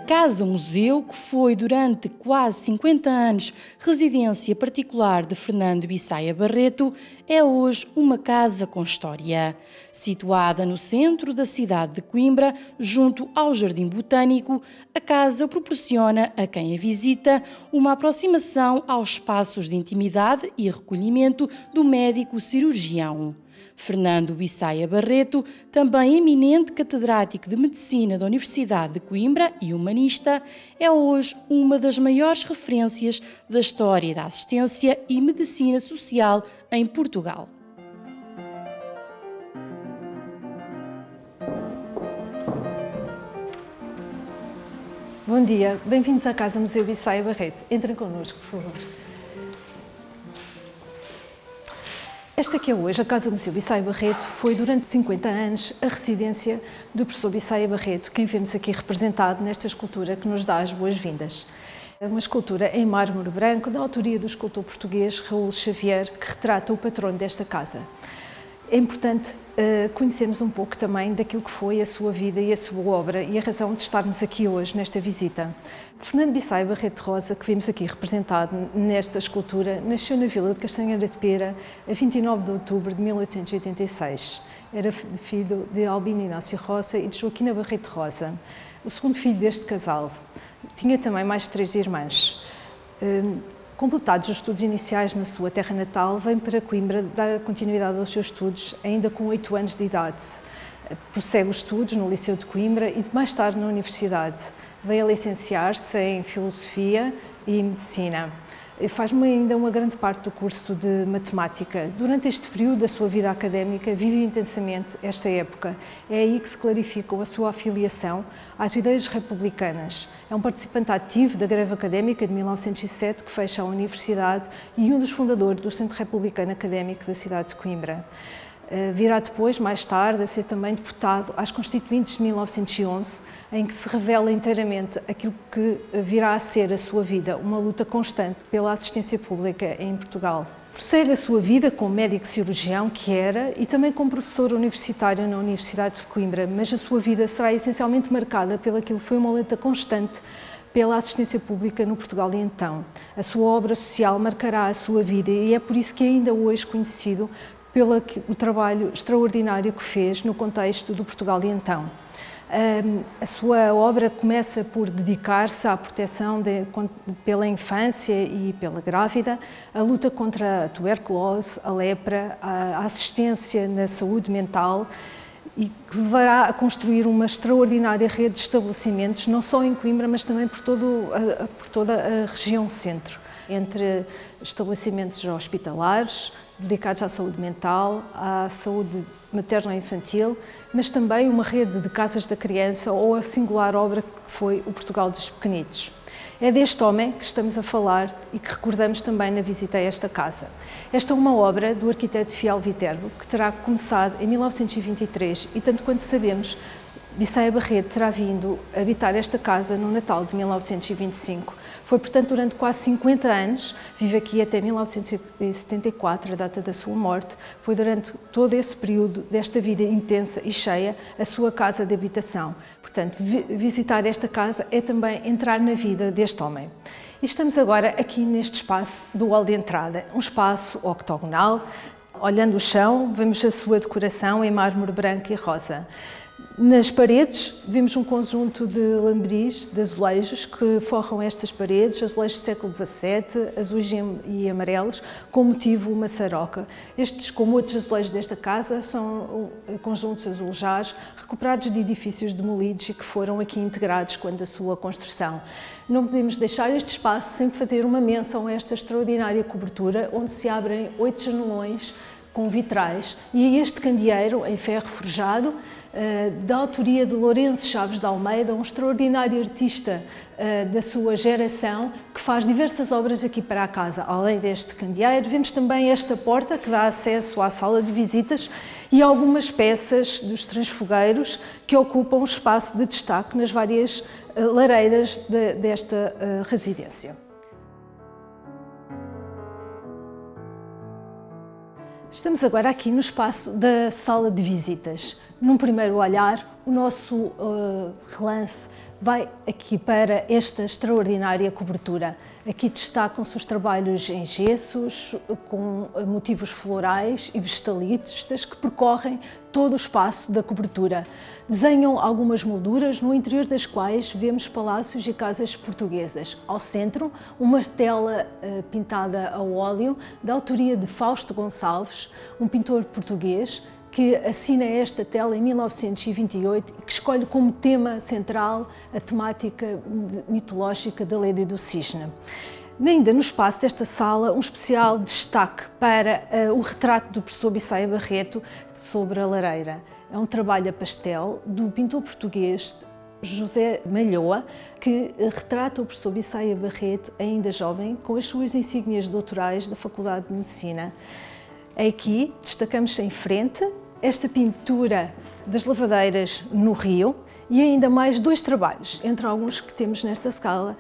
casa-museu, que foi durante quase 50 anos residência particular de Fernando Bissaia Barreto, é hoje uma casa com história. Situada no centro da cidade de Coimbra, junto ao Jardim Botânico, a casa proporciona a quem a visita uma aproximação aos espaços de intimidade e recolhimento do médico cirurgião. Fernando Bissaia Barreto, também eminente catedrático de Medicina da Universidade de Coimbra e humanista, é hoje uma das maiores referências da história da assistência e medicina social em Portugal. Bom dia, bem-vindos à Casa Museu Bissaia Barreto. Entrem connosco, por favor. Esta que é hoje a Casa Museu Bissaia Barreto foi durante 50 anos a residência do professor Bissaia Barreto, quem vemos aqui representado nesta escultura que nos dá as boas-vindas. É uma escultura em mármore branco da autoria do escultor português Raul Xavier, que retrata o patrono desta casa. É importante conhecermos um pouco também daquilo que foi a sua vida e a sua obra e a razão de estarmos aqui hoje nesta visita. Fernando Bissaia Barreto Rosa, que vemos aqui representado nesta escultura, nasceu na vila de Castanheira de Pera a 29 de outubro de 1886. Era filho de Albino Inácio Rosa e de Joaquina Barreto Rosa, o segundo filho deste casal. Tinha também mais 3 irmãs. Completados os estudos iniciais na sua terra natal, vem para Coimbra dar continuidade aos seus estudos, ainda com 8 anos de idade. Prossegue os estudos no Liceu de Coimbra e mais tarde na Universidade. Vem a licenciar-se em Filosofia e Medicina. Faz ainda uma grande parte do curso de Matemática. Durante este período da sua vida académica, vive intensamente esta época. É aí que se clarifica a sua afiliação às ideias republicanas. É um participante ativo da greve académica de 1907, que fecha a universidade, e um dos fundadores do Centro Republicano Académico da cidade de Coimbra. Virá depois, mais tarde, a ser também deputado às Constituintes de 1911, em que se revela inteiramente aquilo que virá a ser a sua vida, uma luta constante pela assistência pública em Portugal. Prossegue a sua vida como médico cirurgião, que era, e também como professor universitário na Universidade de Coimbra, mas a sua vida será essencialmente marcada pelaquilo que foi uma luta constante pela assistência pública no Portugal de então. A sua obra social marcará a sua vida e é por isso que é ainda hoje conhecido pelo trabalho extraordinário que fez no contexto do Portugal de então. A sua obra começa por dedicar-se à proteção pela infância e pela grávida, a luta contra a tuberculose, a lepra, a assistência na saúde mental, e que levará a construir uma extraordinária rede de estabelecimentos, não só em Coimbra, mas também por toda a região centro, entre estabelecimentos hospitalares, dedicados à saúde mental, à saúde materno-infantil, mas também uma rede de casas da criança ou a singular obra que foi o Portugal dos Pequenitos. É deste homem que estamos a falar e que recordamos também na visita a esta casa. Esta é uma obra do arquiteto Fial Viterbo, que terá começado em 1923 e, tanto quanto sabemos, Bissaia Barreto terá vindo habitar esta casa no Natal de 1925. Foi, portanto, durante quase 50 anos, vive aqui até 1974, a data da sua morte. Foi durante todo esse período desta vida intensa e cheia a sua casa de habitação. Portanto, visitar esta casa é também entrar na vida deste homem. E estamos agora aqui neste espaço do hall de entrada, um espaço octogonal. Olhando o chão, vemos a sua decoração em mármore branco e rosa. Nas paredes, vemos um conjunto de lambris, de azulejos, que forram estas paredes, azulejos do século XVII, azuis e amarelos, com motivo maçaroca. Estes, como outros azulejos desta casa, são conjuntos azulejados, recuperados de edifícios demolidos e que foram aqui integrados quando a sua construção. Não podemos deixar este espaço sem fazer uma menção a esta extraordinária cobertura, onde se abrem 8 janelões com vitrais, e este candeeiro em ferro forjado, da autoria de Lourenço Chaves de Almeida, um extraordinário artista da sua geração, que faz diversas obras aqui para a casa. Além deste candeeiro, vemos também esta porta que dá acesso à sala de visitas e algumas peças dos transfogueiros que ocupam espaço de destaque nas várias lareiras desta residência. Estamos agora aqui no espaço da sala de visitas. Num primeiro olhar, o nosso relance vai aqui para esta extraordinária cobertura. Aqui destacam-se os trabalhos em gessos, com motivos florais e vegetalistas que percorrem todo o espaço da cobertura. Desenham algumas molduras, no interior das quais vemos palácios e casas portuguesas. Ao centro, uma tela pintada a óleo, da autoria de Fausto Gonçalves, um pintor português, que assina esta tela em 1928 e que escolhe como tema central a temática mitológica da Leda e do Cisne. Ainda no espaço desta sala, um especial destaque para o retrato do professor Bissaia Barreto sobre a lareira. É um trabalho a pastel do pintor português José Malhoa, que retrata o professor Bissaia Barreto, ainda jovem, com as suas insígnias doutorais da Faculdade de Medicina. Aqui destacamos em frente esta pintura das lavadeiras no Rio e ainda mais dois trabalhos, entre alguns que temos nesta sala,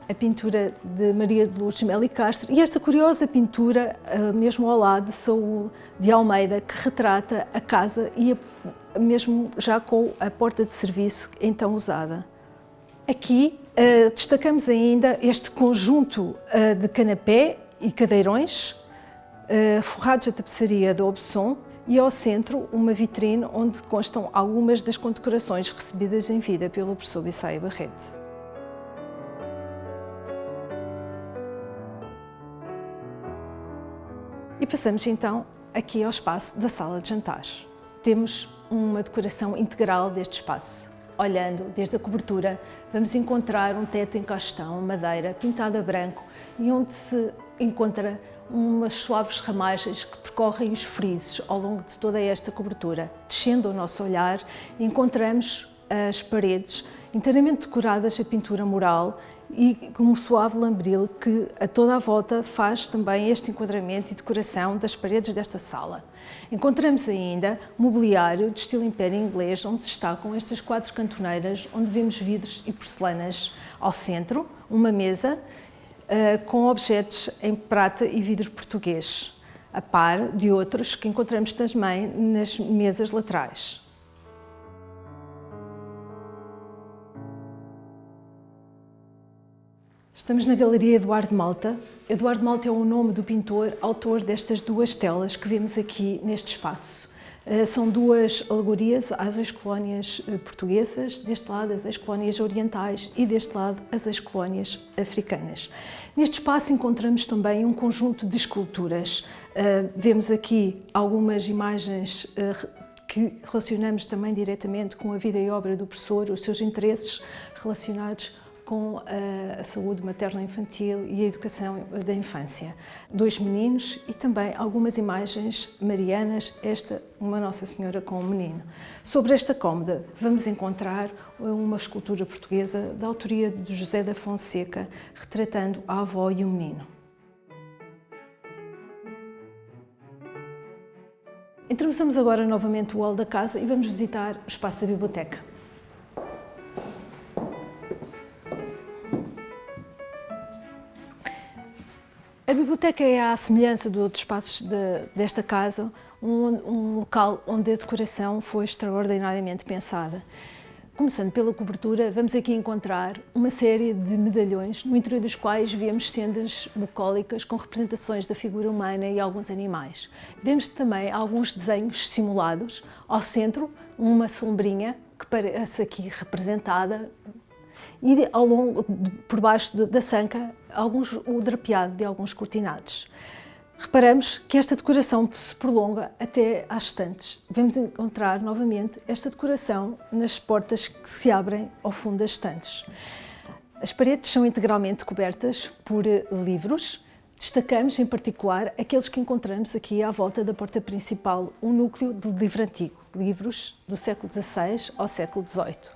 a pintura de Maria de Lourdes Melo e Castro e esta curiosa pintura, mesmo ao lado de Saúl de Almeida, que retrata a casa e mesmo já com a porta de serviço então usada. Aqui destacamos ainda este conjunto de canapé e cadeirões, forrados a tapeçaria da Aubusson, e ao centro uma vitrine onde constam algumas das condecorações recebidas em vida pelo professor Bissaia Barreto. E passamos então aqui ao espaço da sala de jantar. Temos uma decoração integral deste espaço. Olhando desde a cobertura, vamos encontrar um teto em castão, madeira, pintado a branco e onde se encontra umas suaves ramagens que percorrem os frisos ao longo de toda esta cobertura. Descendo o nosso olhar, encontramos as paredes inteiramente decoradas a pintura mural e com um suave lambril que a toda a volta faz também este enquadramento e decoração das paredes desta sala. Encontramos ainda mobiliário de estilo império inglês, onde se destacam estas 4 cantoneiras, onde vemos vidros e porcelanas. Ao centro, uma mesa com objetos em prata e vidro português, a par de outros que encontramos também nas mesas laterais. Estamos na Galeria Eduardo Malta. Eduardo Malta é o nome do pintor, autor destas 2 telas que vemos aqui neste espaço. São 2 alegorias às ex-colónias portuguesas, deste lado as ex-colónias orientais e deste lado as ex-colónias africanas. Neste espaço encontramos também um conjunto de esculturas. Vemos aqui algumas imagens que relacionamos também diretamente com a vida e obra do professor, os seus interesses relacionados com a saúde materno-infantil e a educação da infância. 2 meninos e também algumas imagens marianas, esta uma Nossa Senhora com um menino. Sobre esta cômoda vamos encontrar uma escultura portuguesa da autoria de José da Fonseca, retratando a avó e o menino. Atravessamos agora novamente o hall da casa e vamos visitar o espaço da biblioteca. A biblioteca é, à semelhança de outros espaços desta casa, um local onde a decoração foi extraordinariamente pensada. Começando pela cobertura, vamos aqui encontrar uma série de medalhões, no interior dos quais vemos sendas bucólicas com representações da figura humana e alguns animais. Vemos também alguns desenhos simulados. Ao centro, uma sombrinha que parece aqui representada e ao longo, por baixo da sanca, o drapeado de alguns cortinados. Reparamos que esta decoração se prolonga até às estantes. Vamos encontrar novamente esta decoração nas portas que se abrem ao fundo das estantes. As paredes são integralmente cobertas por livros. Destacamos em particular aqueles que encontramos aqui à volta da porta principal, um núcleo de livro antigo, livros do século XVI ao século XVIII.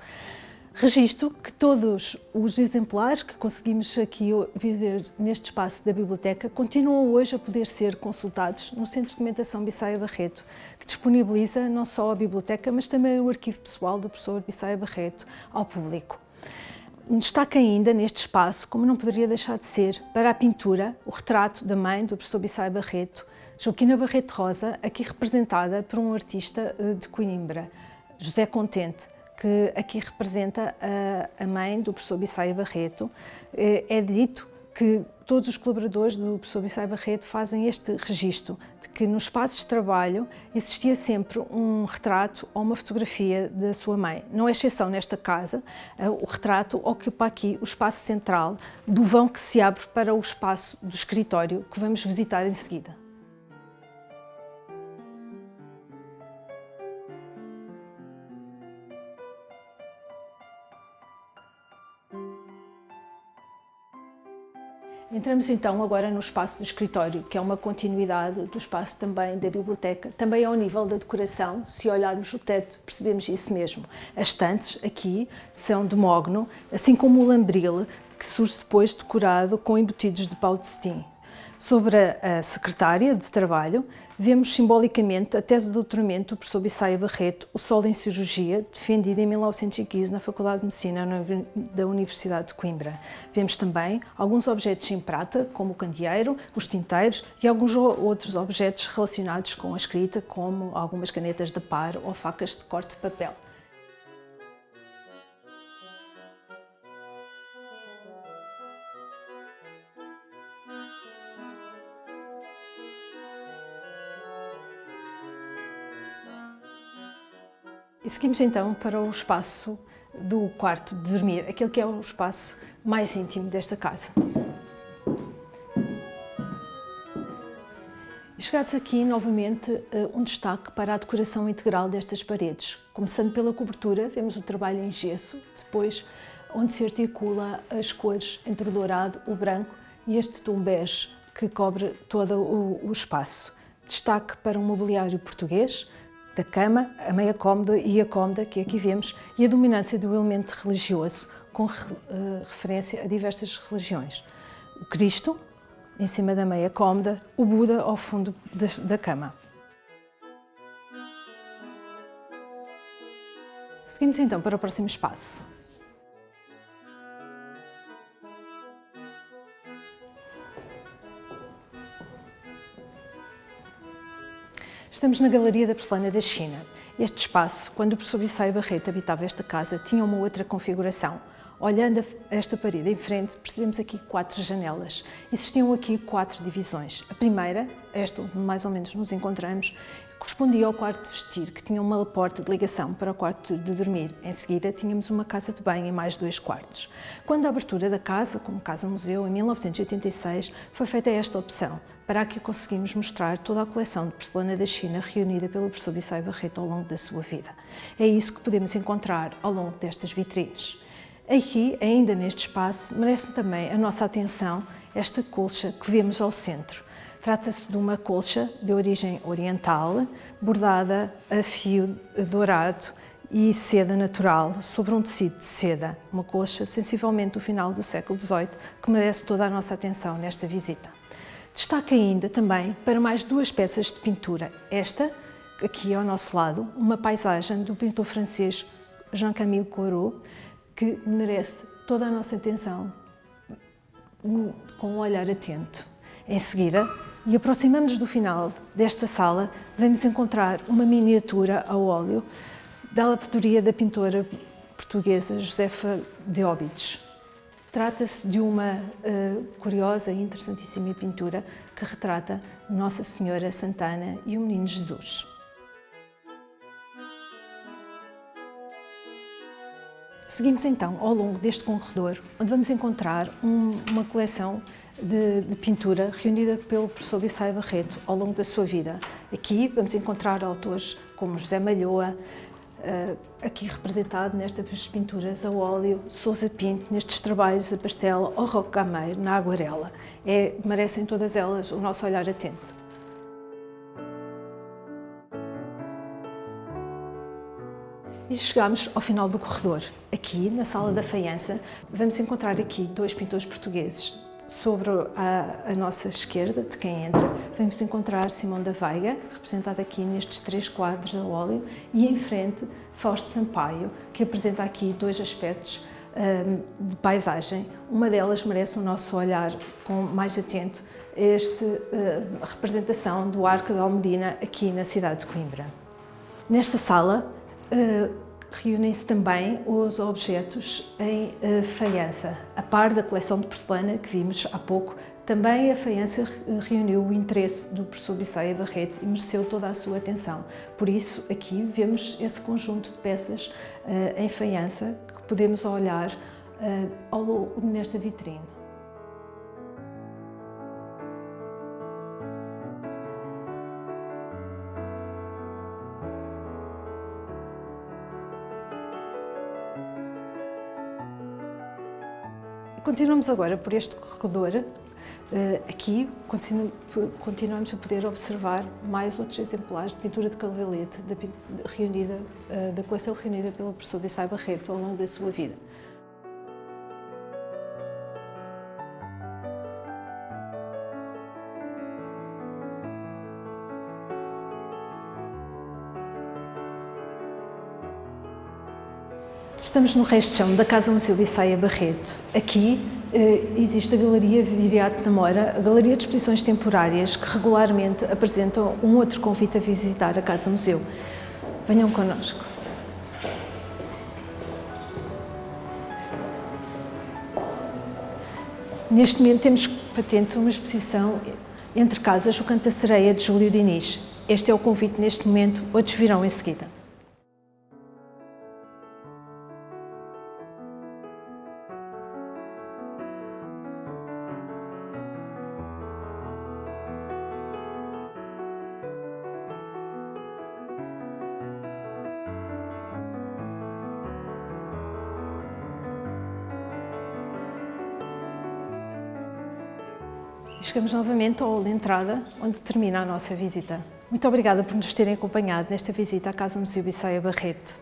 Registro que todos os exemplares que conseguimos aqui ver neste espaço da biblioteca continuam hoje a poder ser consultados no Centro de Documentação Bissaia Barreto, que disponibiliza não só a biblioteca, mas também o arquivo pessoal do professor Bissaia Barreto ao público. Destaca ainda neste espaço, como não poderia deixar de ser, para a pintura, o retrato da mãe do professor Bissaia Barreto, Joaquina Barreto Rosa, aqui representada por um artista de Coimbra. José Contente, que aqui representa a mãe do professor Bissaia Barreto. É dito que todos os colaboradores do professor Bissaia Barreto fazem este registro de que nos espaços de trabalho existia sempre um retrato ou uma fotografia da sua mãe. Não é exceção nesta casa, o retrato ocupa aqui o espaço central do vão que se abre para o espaço do escritório que vamos visitar em seguida. Entramos então agora no espaço do escritório, que é uma continuidade do espaço também da biblioteca. Também ao nível da decoração, se olharmos o teto, percebemos isso mesmo. As estantes aqui são de mogno, assim como o lambril, que surge depois decorado com embutidos de pau de cetim. Sobre a secretária de trabalho, vemos simbolicamente a tese de doutoramento do professor Bissaia Barreto, O Sol em Cirurgia, defendida em 1915 na Faculdade de Medicina da Universidade de Coimbra. Vemos também alguns objetos em prata, como o candeeiro, os tinteiros e alguns outros objetos relacionados com a escrita, como algumas canetas de par ou facas de corte de papel. E seguimos então para o espaço do quarto de dormir, aquele que é o espaço mais íntimo desta casa. E chegados aqui, novamente, um destaque para a decoração integral destas paredes. Começando pela cobertura, vemos o trabalho em gesso, depois onde se articula as cores entre o dourado, o branco e este tom bege que cobre todo o espaço. Destaque para um mobiliário português, da cama, a meia cômoda e a cômoda que aqui vemos, e a dominância do elemento religioso, com referência a diversas religiões. O Cristo, em cima da meia cômoda, o Buda ao fundo da cama. Seguimos então para o próximo espaço. Estamos na Galeria da Porcelana da China. Este espaço, quando o professor Bissaia Barreto habitava esta casa, tinha uma outra configuração. Olhando esta parede em frente, percebemos aqui 4 janelas. Existiam aqui 4 divisões. A primeira, esta onde mais ou menos nos encontramos, correspondia ao quarto de vestir, que tinha uma porta de ligação para o quarto de dormir. Em seguida, tínhamos uma casa de banho e mais 2 quartos. Quando a abertura da casa, como casa-museu, em 1986, foi feita esta opção. Para aqui conseguimos mostrar toda a coleção de porcelana da China reunida pelo professor Bissaia Barreto ao longo da sua vida. É isso que podemos encontrar ao longo destas vitrines. Aqui, ainda neste espaço, merece também a nossa atenção esta colcha que vemos ao centro. Trata-se de uma colcha de origem oriental, bordada a fio dourado e seda natural sobre um tecido de seda. Uma colcha sensivelmente do final do século XVIII que merece toda a nossa atenção nesta visita. Destaque ainda também para mais 2 peças de pintura. Esta, aqui ao nosso lado, uma paisagem do pintor francês Jean-Camille Corot, que merece toda a nossa atenção com um olhar atento. Em seguida, e aproximamos-nos do final desta sala, vamos encontrar uma miniatura a óleo da autoria da pintora portuguesa Josefa de Óbidos. Trata-se de uma curiosa e interessantíssima pintura que retrata Nossa Senhora Santana e o Menino Jesus. Seguimos então ao longo deste corredor, onde vamos encontrar uma coleção de pintura reunida pelo professor Bissaia Barreto ao longo da sua vida. Aqui vamos encontrar autores como José Malhoa, aqui representado nestas pinturas a óleo, Sousa Pinto, nestes trabalhos a pastel, ou Roque Gameiro, na aguarela. Merecem todas elas o nosso olhar atento. E chegamos ao final do corredor. Aqui, na Sala da Faiança, vamos encontrar aqui 2 pintores portugueses. Sobre a nossa esquerda, de quem entra, vamos encontrar Simão da Veiga, representado aqui nestes 3 quadros a óleo, e em frente, Fausto Sampaio, que apresenta aqui 2 aspectos de paisagem. Uma delas merece o nosso olhar mais atento a esta representação do Arco de Almedina aqui na cidade de Coimbra. Nesta sala, Reúnem-se também os objetos em faiança. A par da coleção de porcelana que vimos há pouco, também a faiança reuniu o interesse do professor Bissaia Barreto e mereceu toda a sua atenção. Por isso, aqui vemos esse conjunto de peças em faiança que podemos olhar nesta vitrine. Continuamos agora por este corredor. Aqui continuamos a poder observar mais outros exemplares de pintura de Calavalete da coleção reunida pelo professor Bissaia Barreto ao longo da sua vida. Estamos no resto de chão da Casa Museu Bissaia Barreto. Aqui existe a Galeria Viriato Namora, a galeria de exposições temporárias que regularmente apresentam um outro convite a visitar a Casa Museu. Venham connosco. Neste momento temos patente uma exposição Entre Casas, o Canto da Sereia, de Júlio Diniz. Este é o convite neste momento, outros virão em seguida. Chegamos novamente ao hall de entrada, onde termina a nossa visita. Muito obrigada por nos terem acompanhado nesta visita à Casa Museu Bissaia Barreto.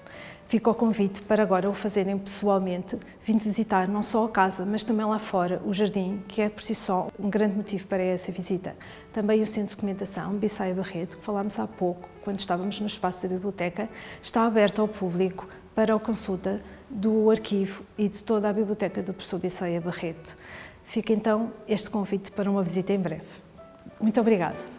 Fica o convite para agora o fazerem pessoalmente, vindo visitar não só a casa, mas também lá fora o jardim, que é por si só um grande motivo para essa visita. Também o Centro de Documentação Bissaia Barreto, que falámos há pouco, quando estávamos no espaço da biblioteca, está aberto ao público para a consulta do arquivo e de toda a biblioteca do professor Bissaia Barreto. Fica então este convite para uma visita em breve. Muito obrigada.